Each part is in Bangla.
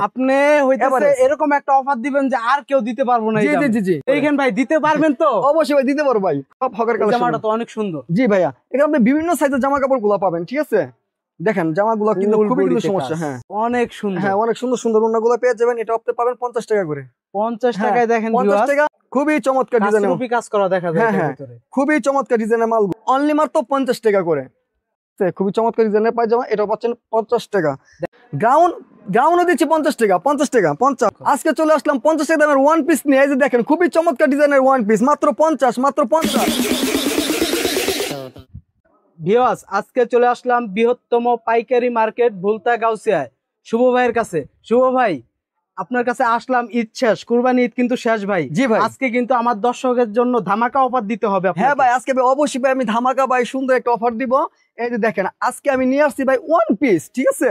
আপনি হইতাছে এরকম একটা অফার দিবেন যে আর কেউ দিতে পারবো না। জি জি জি এইখান ভাই দিতে পারবেন তো? অবশ্যই ভাই দিতে পারবো ভাই। সব হকার কালেকশন। জামাটা তো অনেক সুন্দর। জি ভাইয়া, এখানে আপনি বিভিন্ন সাইজের জামা কাপড় গুলো পাবেন, ঠিক আছে? দেখেন জামাগুলো কিন্তু খুবই কিন্তু সমস্যা। হ্যাঁ অনেক সুন্দর। হ্যাঁ অনেক সুন্দর সুন্দর ওন্নাগুলো পেয়ে যাবেন। এটা আপনি পাবেন 50 টাকা করে। 50 টাকায় দেখেন 50 টাকা। খুবই চমৎকার ডিজাইনের কাজ কাজ করা দেখা যায় এর ভিতরে। খুবই চমৎকার ডিজাইনের মাল, অনলি মাত্র 50 টাকা করে। খুবই চমৎকার ডিজাইনের পায়জামা, এটা পাচ্ছেন 50 টাকা। গাউনও দিচ্ছি 50 টাকা, 50 টাকা 50। আজকে চলে আসলাম 50 টাকা দামের ওয়ান পিস নিয়ে। এই যে দেখেন খুবই চমৎকার ডিজাইনের ওয়ান পিস, মাত্র 50, মাত্র 50। ভিউয়ার্স, আজকে চলে আসলাম বৃহত্তম পাইকারি মার্কেট ভুলতা গাউসিয়ায় শুভ ভাইয়ের কাছে। শুভ ভাই, আপনার কাছে আসলাম ঈদ শেষ, কুরবানি ঈদ কিন্তু শেষ ভাই। জি ভাই, আজকে কিন্তু আমার দর্শকের জন্য ধামাকা অফার দিতে হবে। হ্যাঁ ভাই, আজকে অবশ্যই ভাই আমি ধামাকা ভাই সুন্দর একটা অফার দিব। এই যে দেখেন আজকে আমি নিয়ে আসছি ভাই ওয়ান পিস, ঠিক আছে?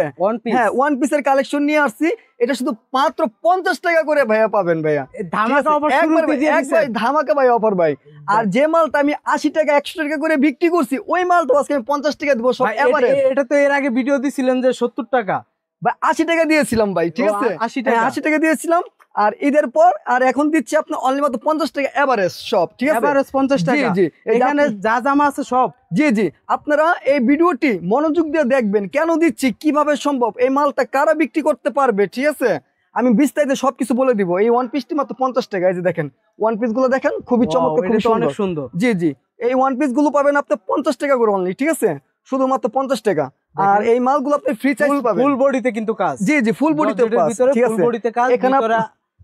হ্যাঁ ওয়ান পিসের কালেকশন নিয়ে আসছি। এটা শুধু মাত্র 50 টাকা করে ভাইয়া পাবেন ভাইয়া। ধামাকা অফার শুরুতে দিয়ে দিয়েছেন। ধামাকা ভাই অফার ভাই। আর যে মালটা আমি 80 টাকা 100 টাকা করে বিক্রি করছি, ওই মালটা আজকে আমি 50 টাকা দিব সব এভারেজ। এটা তো এর আগে ভিডিও দিছিলেন যে 70 টাকা ভাই, 80 টাকা দিয়েছিলাম ভাই, ঠিক আছে? 80 টাকা দিয়েছিলাম। আর ঈদের পর আর এখন দিচ্ছি আপনার অনলি মাত্র 50 টাকা এভারেজ সব, ঠিক আছে? এভারেজ 50 টাকা। জি, এখানে যা জামা আছে সব। জি জি, আপনারা এই ভিডিওটি মনোযোগ দিয়ে দেখবেন, কেন দিচ্ছি, কিভাবে সম্ভব, এই মালটা কারা বিক্রি করতে পারবে, ঠিক আছে? আমি বিস্তারিত সবকিছু বলে দিব। এই ওয়ান পিসটি মাত্র 50 টাকা। এই যে দেখেন ওয়ান পিস গুলো দেখেন, খুবই চমৎকার, খুবই সুন্দর। জি জি, এই ওয়ান পিস গুলো পাবেন আপনি 50 টাকা করে অনলি, ঠিক আছে? শুধুমাত্র 50 টাকা। আর এই মালগুলো আপনি ফ্রি সাইজ পাবেন। ফুল বডিতে কিন্তু কাজ। জি জি, ফুল বডিতে কাজ, ঠিক আছে? ফুল বডিতে কাজ। এখানে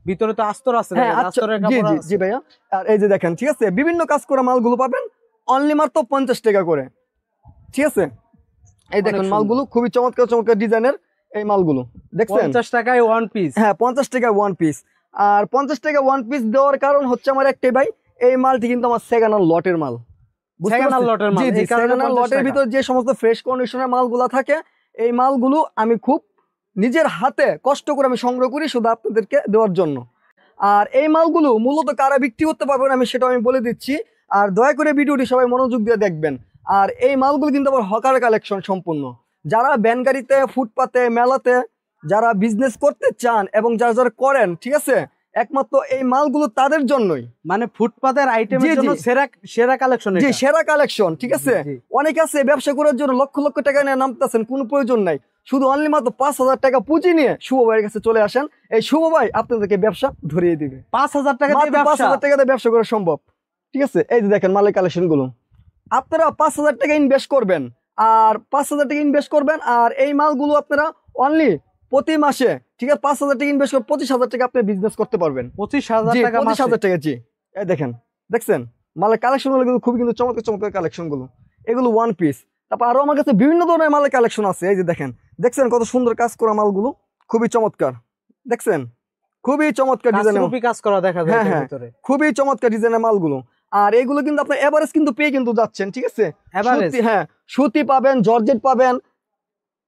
ভিতরে তো আস্তর আছে, আস্তরের কাপড় আছে। জি ভাইয়া। আর এই যে দেখেন, ঠিক আছে, বিভিন্ন কাজ করা মালগুলো পাবেন অনলি মাত্র 50 টাকা করে, ঠিক আছে? এই দেখেন মালগুলো খুবই চমৎকার চমৎকার ডিজাইনের এই মালগুলো দেখছেন। 50 টাকায় ওয়ান পিস। হ্যাঁ 50 টাকায় ওয়ান পিস। আর 50 টাকা ওয়ান পিস দেওয়ার কারণ হচ্ছে আমার একটাই ভাই, এই মালটি কিন্তু আমার সেকেন্ড হ্যান্ড লটের মাল। জি জি, সেকেন্ড হ্যান্ড লটের ভিতর যে সমস্ত ফ্রেশ কন্ডিশনের মালগুলো থাকে, এই মালগুলো আমি খুব নিজের হাতে কষ্ট করে আমি সংগ্রহ করি শুধু আপনাদেরকে দেওয়ার জন্য। আর এই মালগুলো মূলত কারা বিক্রি করতে পারবেন আমি সেটা আমি বলে দিচ্ছি। আর দয়া করে ভিডিওটি সবাই মনোযোগ দিয়ে দেখবেন। আর এই মালগুলো কিন্তু আবার হকার কালেকশন সম্পূর্ণ। যারা ভ্যান গাড়িতে, ফুটপাতে, মেলাতে যারা বিজনেস করতে চান এবং যারা যারা করেন, ঠিক আছে, একমাত্র এই মালগুলো তাদের জন্যই। মানে ফুটপাতের আইটেমের জন্য সেরা কালেকশন। জি, সেরা কালেকশন, ঠিক আছে? অনেকে আছে ব্যবসা করার জন্য লক্ষ লক্ষ টাকা নিয়ে নামতেছেন, কোনো প্রয়োজন নাই। শুধু অনলি মাত্র 5,000 টাকা পুঁজি নিয়ে শুভ ভাইয়ের কাছে চলে আসেন। এই শুভ ভাই আপনাদেরকে ব্যবসা ধরিয়ে দিবে। 5,000 টাকা দিয়ে 5,000 টাকা দিয়ে ব্যবসা করা সম্ভব, ঠিক আছে? এই যে দেখেন মালের কালেকশন গুলো, আপনারা 5,000 টাকা ইনভেস্ট করবেন। আর 5,000 টাকা ইনভেস্ট করবেন, আর এই মালগুলো আপনারা অনলি প্রতি মাসে, ঠিক আছে, 5,000 টাকা ইনভেস্ট করে 25,000 টাকা আপনি বিজনেস করতে পারবেন। 25,000 টাকা, 25,000 টাকা। জি, এই দেখেন, দেখছেন মালের কালেকশন গুলো কিন্তু খুবই কিন্তু চমৎকার চমৎকার কালেকশন গুলো। এগুলো ওয়ান পিস। তারপর আরো আমার কাছে বিভিন্ন ধরনের মালের কালেকশন আছে। এই যে দেখেন, দেখছেন কত সুন্দর কাজ করা মালগুলো, খুবই চমৎকার, দেখছেন খুবই চমৎকার ডিজাইনের কাজ করা দেখা যায়। হ্যাঁ, খুবই চমৎকার ডিজাইনের মালগুলো। আর এগুলো কিন্তু আপনার এভারেজ কিন্তু পেয়ে কিন্তু যাচ্ছেন, ঠিক আছে? হ্যাঁ, সুতি পাবেন, জর্জেট পাবেন,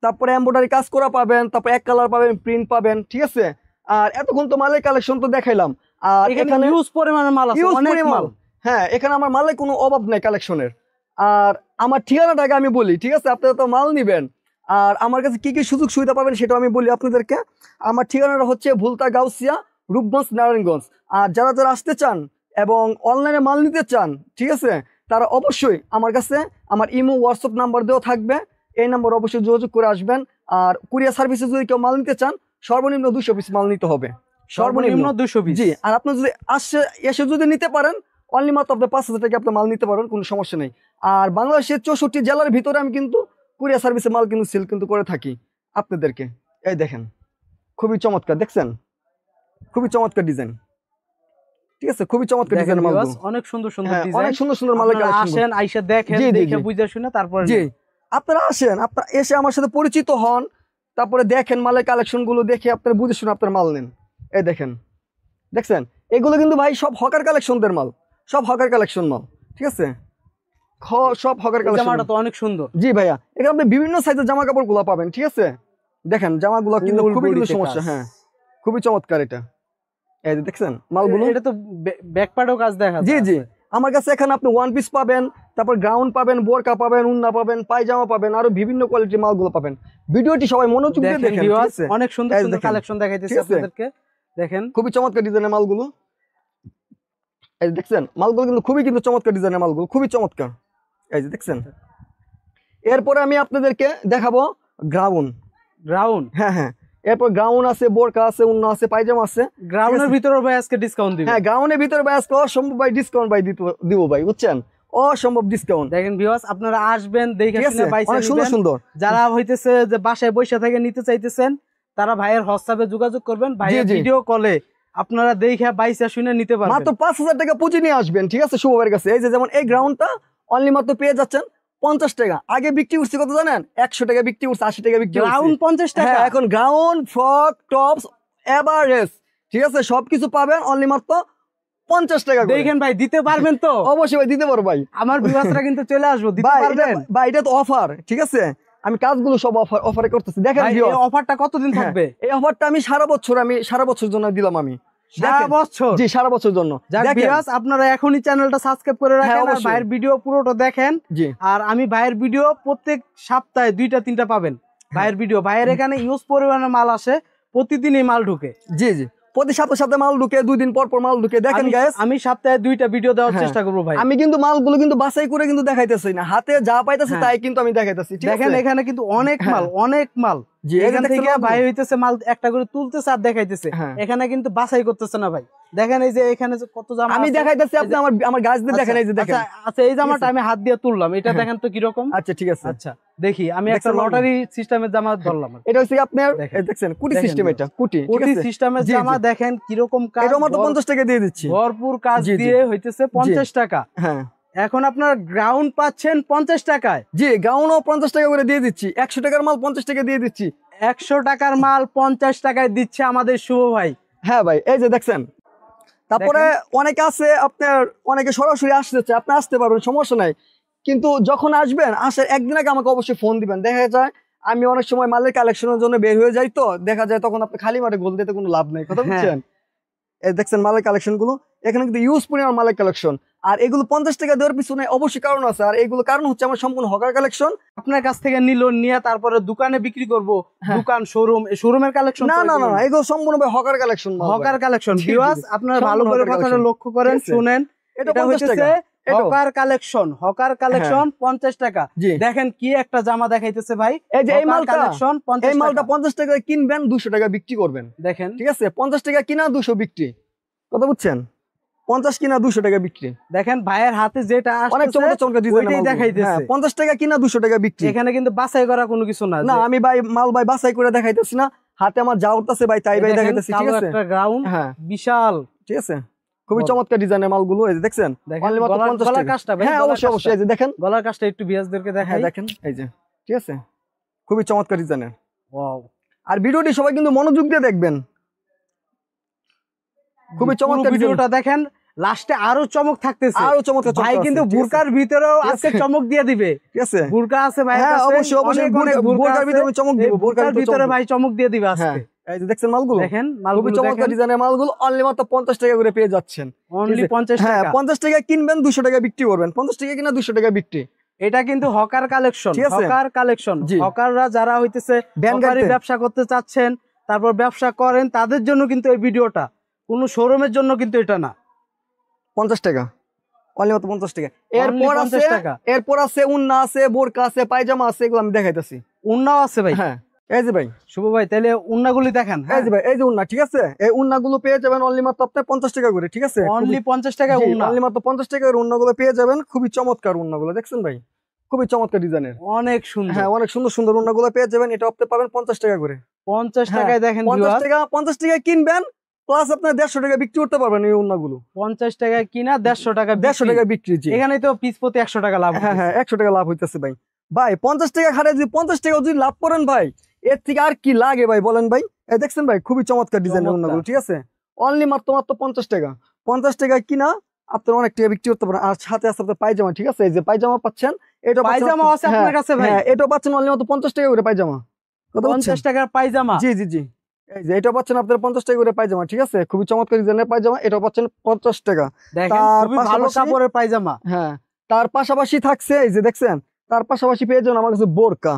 তারপরে এমব্রয়ডারি কাজ করা পাবেন, তারপর এক কালার পাবেন, প্রিন্ট পাবেন, ঠিক আছে? আর এতক্ষণ তো মালের কালেকশন তো দেখাইলাম। আর এখানে হিউজ পরিমাণের মাল আছে, অনেক মাল। হ্যাঁ, এখানে আমার মালের কোনো অভাব নাই কালেকশনের। আর আমার ঠিকানাটাকে আমি বলি, ঠিক আছে? আপনারা তো মাল নিবেন, আর আমার কাছে কি কি সুযোগ সুবিধা পাবেন সেটা আমি বলি আপনাদেরকে। আমার ঠিকানাটা হচ্ছে ভুলতা গাউসিয়া, রূপগঞ্জ, নারায়ণগঞ্জ। আর যারা যারা আসতে চান এবং অনলাইনে মাল নিতে চান, ঠিক আছে, তারা অবশ্যই আমার কাছে আমার ইমো, হোয়াটসঅ্যাপ নাম্বার দেওয়া থাকবে। এই নাম্বার অবশ্যই যোগাযোগ করে আসবেন। আর কুরিয়ার সার্ভিসে যদি কেউ মাল নিতে চান, সর্বনিম্ন 200 পিস মাল নিতে হবে, সর্বনিম্ন 200 পিস। জি, আর আপনি যদি এসে যদি নিতে পারেন, অনলি মাত্র আপনি 5,000 টাকা আপনি মাল নিতে পারবেন, কোনো সমস্যা নেই। আর বাংলাদেশের 64 জেলার ভিতরে আমি কিন্তু কুরিয়ার সার্ভিসে মাল কিন্তু সেল কিন্তু করে থাকি আপনাদেরকে। এই দেখেন খুবই চমৎকার, দেখছেন খুবই চমৎকার ডিজাইন, ঠিক আছে? খুবই চমৎকার ডিজাইন মালগুলো, অনেক সুন্দর সুন্দর ডিজাইন, অনেক সুন্দর সুন্দর মালের কালেকশন। আসেন, আইসা দেখেন, দেখে বুঝে শুনে তারপর। জি, আপনারা আসেন, আপনারা এসে আমার সাথে পরিচিত হন, তারপরে দেখেন মালের কালেকশন গুলো, দেখে আপনারা বুঝে শুনে আপনার মাল নেন। এই দেখেন, দেখছেন এগুলো কিন্তু ভাই সব হকার কালেকশনদের মাল, সব হকার কালেকশন মাল, ঠিক আছে? সব হকার কালেকশন। জামাটা তো অনেক সুন্দর। জি ভাইয়া, এখানে আপনি বিভিন্ন সাইজের জামা কাপড় গুলো পাবেন, ঠিক আছে? দেখেন জামাগুলো কিন্তু খুবই কিন্তু সমস্যা। হ্যাঁ, খুবই চমৎকার এটা। এই যে দেখছেন মালগুলো, এটা তো ব্যাক পার্টও কাজ দেখা যায়। জি জি, আমার কাছে এখানে আপনি ওয়ান পিস পাবেন, তারপর গ্রাউন্ড পাবেন, বোরকা পাবেন, উন্না পাবেন, পায়জামা পাবেন, আরো বিভিন্ন কোয়ালিটির মালগুলো পাবেন। ভিডিওটি সবাই মনোযোগ দিয়ে দেখেন, ঠিক আছে? অনেক সুন্দর এই সুন্দর দেখেন, কালেকশন দেখাইতেছি ঠিক আছে? আপনাদেরকে। দেখেন খুবই চমৎকার ডিজাইনের মালগুলো, এই যে দেখছেন মালগুলো কিন্তু খুবই কিন্তু চমৎকার ডিজাইনের মালগুলো, খুবই চমৎকার। এই যে দেখছেন। এরপরে আমি আপনাদেরকে দেখাবো গ্রাউন্ড। গ্রাউন্ড, হ্যাঁ হ্যাঁ, এরপর গ্রাউন্ড আছে, বোরকা আছে, উন্না আছে, পায়জামা আছে। গ্রাউন্ডের ভিতরে ভাই আজকে ডিসকাউন্ট দিবেন? হ্যাঁ, গ্রাউন্ডের ভিতরে ভাই আজকে অসম্ভব ভাই ডিসকাউন্ট ভাই দিব ভাই, বুঝছেন? অসম্ভব ডিসকাউন্ট। দেখেন ভিউয়ার্স, আপনারা আসবেন দেখে ঠিক আছে, শুনে বাইসা অনেক সুন্দর নিবেন। সুন্দর। যারা হইতেছে যে বাসায় বসে থেকে নিতে চাইতেছেন, তারা ভাইয়ের হোয়াটসঅ্যাপে যোগাযোগ করবেন, ভাইয়ের জি। ভিডিও কলে আপনারা দেখে বাইসা শুনে নিতে পারবেন। মাত্র 5,000 টাকা পুঁজি নিয়ে আসবেন, ঠিক আছে, শুভ ভাইয়ের কাছে। এই যে যেমন এই গ্রাউন্ডটা অনলি মাত্র পেয়ে যাচ্ছেন 50 টাকা। আগে বিক্রি করছি কত জানেন? 100 টাকা বিক্রি করছে, 80 টাকা বিক্রি করছি। গ্রাউন্ড 50 টাকা। হ্যাঁ, এখন গ্রাউন্ড, ফ্রক, টপস, এভারেজ, ঠিক আছে, সবকিছু পাবেন অনলি মাত্র 50 টাকা করে। দেখেন ভাই, দিতে পারবেন তো? অবশ্যই ভাই দিতে পারবো ভাই। আমার ভিউয়ার্সরা কিন্তু চলে আসবো, দিতে ভাই পারবেন? ভাই এটা তো অফার, ঠিক আছে, আমি কাজগুলো সব অফারে করতেছি। দেখেন ভাই, এই viewers, অফারটা কতদিন হ্যাঁ, থাকবে? এই অফারটা আমি সারা বছর জন্য দিলাম আমি। সারা দেখেন, বছর? জি, সারা বছর জন্য। যাক দেখেন, ভিউয়ার্স, আপনারা এখনই চ্যানেলটা সাবস্ক্রাইব করে রাখেন, আর অবশ্যই। ভাইয়ের ভিডিও পুরোটা দেখেন। জি আর আমি ভাইয়ের ভিডিও প্রত্যেক সপ্তাহে 2টা-3টা পাবেন। ভাইয়ের ভিডিও, ভাইয়ের এখানে ইউজ পরিমাণে মাল আসে, প্রতিদিনই মাল ঢুকে। জি, প্রতি সপ্তাহে মাল ঢুকে, 2 দিন পর মাল ঢুকে। দেখেন গাইস, আমি সপ্তাহে 2টা ভিডিও দেওয়ার হ্যাঁ, চেষ্টা করবো ভাই। আমি কিন্তু মালগুলো কিন্তু বাছাই করে কিন্তু দেখাইতেছি না, হাতে যা পাইতেছি হ্যাঁ। তাই কিন্তু আমি দেখাইতেছি, ঠিক দেখেন আছে? এখানে কিন্তু অনেক হ্যাঁ। মাল, অনেক মাল। জি, এই যে এখান দেখছেন থেকে মালগুলো? ভাই হইতেছে মাল একটা করে তুলতেছে আর দেখাইতেছে। হ্যাঁ। এখানে কিন্তু বাছাই করতেছে না ভাই। দেখেন এই যে এখানে যে কত জামা আমি আছে। দেখাইতেছি, আপনি আমার গাছ দিয়ে দেখেন। এই যে দেখেন। আচ্ছা, এই জামাটা আমি হাত দিয়ে তুললাম, এটা হ্যাঁ। দেখেন তো কিরকম। আচ্ছা, ঠিক আছে। আচ্ছা দেখি, আমি একটা দেখছেন মালগুলো? লটারি সিস্টেমের জামা ধরলাম। এটা হচ্ছে আপনার, দেখেন। এই দেখছেন কুটি দেখেন সিস্টেম, viewers। এটা কুটি, ঠিক কোটি আছে? সিস্টেমের জি, জামা জি। দেখেন কিরকম কাজ। এটা মাত্র 50 টাকা দিয়ে দিচ্ছি। ভরপুর কাজ জি, জি। দিয়ে হইতেছে 50 টাকা। হ্যাঁ, এখন আপনার গ্রাউন্ড পাচ্ছেন 50 টাকায়। জি, গাউনও 50 টাকা করে দিয়ে দিচ্ছি। 100 টাকার মাল 50 টাকা দিয়ে দিচ্ছি। 100 টাকার মাল 50 টাকায় দিচ্ছে আমাদের শুভ ভাই। হ্যাঁ ভাই, এই যে দেখছেন। তারপরে অনেকে আছে আপনার, অনেকে সরাসরি আসতে, আপনি আসতে পারবেন, সমস্যা নাই। কিন্তু যখন আসবেন, আসার একদিন আগে আমাকে অবশ্যই ফোন দিবেন। দেখা যায় আমি অনেক সময় মালের কালেকশনের জন্য বের হয়ে যাই, তো দেখা যায় তখন আপনি খালি মাঠে গোল দিতে কোনো লাভ নেই, কথা হ্যাঁ। বুঝছেন? এই দেখছেন মালের কালেকশন গুলো, এখানে কিন্তু ইউজ পরিমাণ মালের কালেকশন। আর এগুলো 50 টাকা দেওয়ার পিছনে অবশ্যই কারণ আছে। আর এগুলো কারণ হচ্ছে আমার সম্পূর্ণ হকার কালেকশন। আপনার কাছ থেকে নিয়ে তারপরে দোকানে বিক্রি করব। হ্যাঁ। দোকান, শোরুমের কালেকশন না না না না, এগুলো সম্পূর্ণ হকার কালেকশন। Hawker collection. জি, জি, ভিউয়ার্স, জি। আপনারা সম্পূর্ণ ভালো করে হকার কথাটা collection। লক্ষ্য করেন, ঠিক আছে? শুনেন। এটা এটা 50 টাকা। হইতেছে এটাও। হকার কালেকশন 50 টাকা। জি। দেখেন কি একটা জামা দেখাইতেছে ভাই। এই যে এই হকার মালটা, কালেকশন এই 50 মালটা টাকা। 50 টাকা কিনবেন, 200 টাকা বিক্রি করবেন। দেখেন ঠিক আছে, 50 টাকা কিনা 200 বিক্রি, কথা বুঝছেন? 50 কিনা 200 টাকা বিক্রি। দেখেন ভাইয়ের হাতে যেটা অনেক আসছে চমৎকার চমৎকার ডিজাইন ওইটাই দেখাইতেছে। 50 টাকা কিনা 200 টাকা বিক্রি। এখানে কিন্তু বাছাই করা কোনো কিছু না। না, আমি ভাই মাল ভাই বাছাই করে দেখাইতেছি না, হাতে আমার যা উঠতেছে ভাই তাই ভাই দেখাইতেছি, ঠিক আছে? একটা গ্রাউন্ড হ্যাঁ, বিশাল, ঠিক আছে, খুবই বল। চমৎকার ডিজাইনের মালগুলো, এই যে দেখছেন। দেখেন Only মাত্র গলার 50 টাকা। কাজটা ভাই, হ্যাঁ, গলার অবশ্যই অবশ্যই, এই যে দেখেন গলার কাজটা একটু ভিউয়ার্সদেরকে হ্যাঁ দেখাই। দেখেন, এই যে, ঠিক আছে, খুবই চমৎকার ডিজাইনের। ওয়াও, আর ভিডিওটি সবাই কিন্তু মনোযোগ দিয়ে দেখবেন, খুবই চমৎকার ভিডিওটা দেখেন, লাস্টে আরো চমক থাকতেছে। আরো চমৎকার ভাই চমৎকার কিন্তু আছে, ঠিক আছে? বুরকার ভিতরেও ঠিক আজকে আছে। চমক দিয়ে দিবে। ঠিক আছে, বুরকা আছে ভাই, হ্যাঁ অবশ্যই অবশ্যই, বোরকার ভিতরে আমি চমক দিব, বুরকার ভিতরে ভাই চমক দিয়ে দিবে হ্যাঁ, আজকে। এই যে দেখছেন মালগুলো, দেখেন খুবই মালগুলো চমৎকার দেখেন, ডিজাইনের মালগুলো অনলি মাত্র 50 টাকা করে পেয়ে যাচ্ছেন। অনলি 50 হ্যাঁ, টাকা। 50 টাকা কিনবেন, 200 টাকা বিক্রি করবেন, 50 টাকা কিনা 200 টাকা বিক্রি। এটা কিন্তু হকার কালেকশন, ঠিক আছে? Hawker collection. জি। হকাররা যারা হইতেছে ভ্যান হকারি গাড়িতে। ব্যবসা করতে চাচ্ছেন, তারপর ব্যবসা করেন, তাদের জন্য কিন্তু এই ভিডিওটা, কোনো শোরুমের জন্য কিন্তু এটা না। 50 টাকা, অনলি মাত্র 50 টাকা। এরপর 50 আছে, টাকা। এরপর আছে উন্না আছে, বোরকা আছে, পায়জামা আছে, এগুলো আমি দেখাইতেছি। উন্নাও আছে ভাই। হ্যাঁ, এই যে ভাই, শুভ ভাই তাহলে উন্নাগুলি দেখেন। এই যে ভাই, এই যে উন্না, ঠিক আছে, এই উন্নাগুলো পেয়ে যাবেন অনলি মাত্র আপনার 50 টাকা করে, ঠিক আছে? অনলি 50 টাকা উন্না, অনলি মাত্র 50 টাকার উন্নাগুলো পেয়ে যাবেন, খুবই চমৎকার উন্নাগুলো, দেখছেন ভাই, খুবই চমৎকার ডিজাইনের। অনেক সুন্দর। হ্যাঁ, অনেক সুন্দর সুন্দর উন্নাগুলো পেয়ে যাবেন, এটা আপনি পাবেন 50 টাকা করে। 50 হ্যাঁ, টাকায় দেখেন 50 টাকা কিনবেন, প্লাস আপনার 150 টাকা বিক্রি করতে পারবেন এই উন্নাগুলো। 50 টাকায় কিনা 150 টাকা 150 টাকা বিক্রি, জি। এখানে তো পিস প্রতি 100 টাকা লাভ। হ্যাঁ হ্যাঁ, 100 টাকা লাভ হইতেছে ভাই। ভাই 50 টাকা খাটে যদি 50 টাকা যদি লাভ করেন ভাই, এর থেকে আর কি লাগে ভাই বলেন ভাই? এই দেখছেন ভাই, খুবই চমৎকার ডিজাইনের উন্নাগুলো, ঠিক আছে? অনলি মাত্র 50 টাকা। 50 টাকা কিনা আপনার অনেক টাকা বিক্রি করতে পারেন। আর সাথে আছে আপনার পায়জামা, ঠিক আছে? এই যে পায়জামা পাচ্ছেন, এটা পায়জামা আছে আপনার কাছে ভাই? হ্যাঁ, এটাও পাচ্ছেন অনলি মাত্র 50 টাকা করে পায়জামা। কথা 50 টাকার পায়জামা। জি জি জি, এই যে এটা পাচ্ছেন আপনার 50 টাকা করে পায়জামা, ঠিক আছে, খুবই চমৎকার ডিজাইনের পায়জামা, এটা পাচ্ছেন 50 টাকা। দেখেন তার খুবই ভালো পাশাপাশি- কাপড়ের পায়জামা। হ্যাঁ, তার পাশাপাশি থাকছে এই যে দেখছেন, তার পাশাপাশি পেয়ে যাবেন আমার কাছে বোরকা,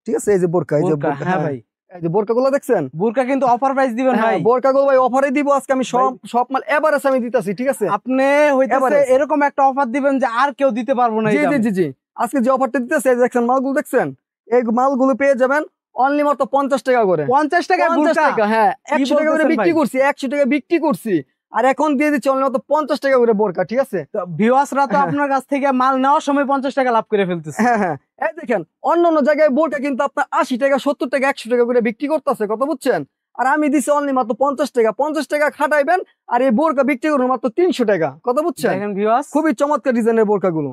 ঠিক আছে, এই যে বোরকা, এই যে বোরকা, বোরকা, হ্যাঁ ভাই, এই যে বোরকা গুলো দেখছেন, বুরকা কিন্তু অফার প্রাইস দিবেন হ্যাঁ ভাই। বোরকা গুলো ভাই অফারে দিব আজকে আমি, সব মাল এভারেজ আমি দিতেছি, ঠিক আছে। আপনি হইতাছে Average। এরকম একটা অফার দিবেন যে আর কেউ দিতে পারবো না এই জি জি দামে। জি জি, আজকে যে অফারটা দিতেছে এই যে দেখছেন মালগুলো দেখছেন, এই মালগুলো পেয়ে যাবেন অনলি মাত্র 50 টাকা করে। 50 টাকায় 50 বুরকা? টাকা, হ্যাঁ, কি 100 টাকা করে বলতেছেন বিক্রি ভাই? করছি, 100 টাকা বিক্রি করছি, আর এখন দিয়ে দিচ্ছি অনলি মাত্র 50 টাকা করে বোরকা, ঠিক আছে। তো ভিউয়ার্সরা তো হ্যাঁ। আপনার কাছ থেকে মাল নেওয়ার সময় 50 টাকা লাভ করে ফেলতেছে। হ্যাঁ হ্যাঁ, এই দেখেন অন্য জায়গায় বোরকা কিন্তু আপনার 80 টাকা 70 টাকা 100 টাকা করে বিক্রি করতেছে, কত বুঝছেন, আর আমি দিছি অনলি মাত্র 50 টাকা, 50 টাকা খাটাইবেন আর এই বোরকা বিক্রি করুন মাত্র 300 টাকা, কত বুঝছেন। দেখেন ভিউয়ার্স, খুবই চমৎকার ডিজাইনের বোরকা গুলো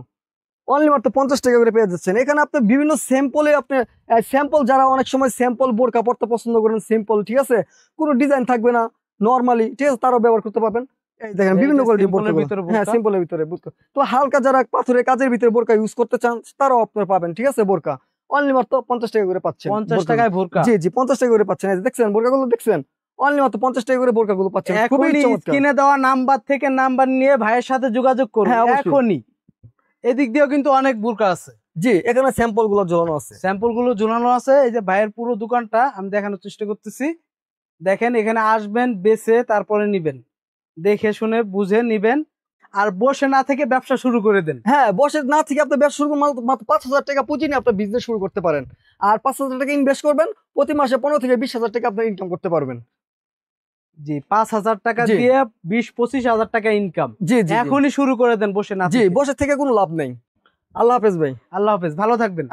অনলি মাত্র 50 টাকা করে পেয়ে যাচ্ছেন। এখানে আপনি বিভিন্ন স্যাম্পলে আপনি স্যাম্পল, যারা অনেক সময় স্যাম্পল বোরকা পড়তে পছন্দ করেন, সিম্পল, ঠিক আছে, কোনো ডিজাইন থাকবে না, নরমালি, ঠিক আছে, তারাও ব্যবহার করতে পারবেন। এই দেখেন এই বিভিন্ন যে কোয়ালিটির simple বোরকা, এর ভিতরে হ্যাঁ বোরকা। সিম্পলের ভিতরে বোরকা, তো হালকা যারা পাথরের কাজের ভিতরে বোরকা ইউজ করতে চান তারাও আপনারা পাবেন, ঠিক আছে, বোরকা অনলি মাত্র 50 টাকা করে পাচ্ছেন। 50 বোরকাগুলো। টাকায় বুরকা। জি জি 50 টাকা করে পাচ্ছেন, এই যে দেখছেন বোরকাগুলো দেখছেন, অনলি মাত্র 50 টাকা করে বোরকাগুলো পাচ্ছেন, খুবই এখনই চমৎকার। স্ক্রিনে দেওয়া নাম্বার থেকে নাম্বার নিয়ে ভাইয়ের সাথে যোগাযোগ করুন হ্যাঁ, অবশ্যই। এখনই। এদিক দিয়েও কিন্তু অনেক বুরকা আছে, জি, এখানে স্যাম্পল গুলো ঝোলানো আছে। স্যাম্পল গুলো ঝুলানো আছে। এই যে ভাইয়ের পুরো দোকানটা আমি দেখানোর চেষ্টা করতেছি। দেখেন এখানে আসবেন, বেছে তারপরে নিবেন, দেখে শুনে বুঝে নিবেন, আর বসে না থেকে ব্যবসা শুরু করে দেন। হ্যাঁ, বসে না থেকে আপনি ব্যবসা শুরু করুন, মাত্র 5,000 টাকা পুঁজি নিয়ে আপনার বিজনেস শুরু করতে পারেন, আর 5,000 টাকা ইনভেস্ট করবেন, প্রতি মাসে 15 থেকে 20,000 টাকা আপনার ইনকাম করতে পারবেন। জি, 5,000 টাকা জি। দিয়ে 20-25,000 টাকা ইনকাম জি জি জি। এখনই শুরু করে দেন বসে না জি, থেকে। বসে থেকে কোনো লাভ নেই। আল্লাহ হাফেজ ভাই। আল্লাহ হাফেজ, ভালো থাকবেন।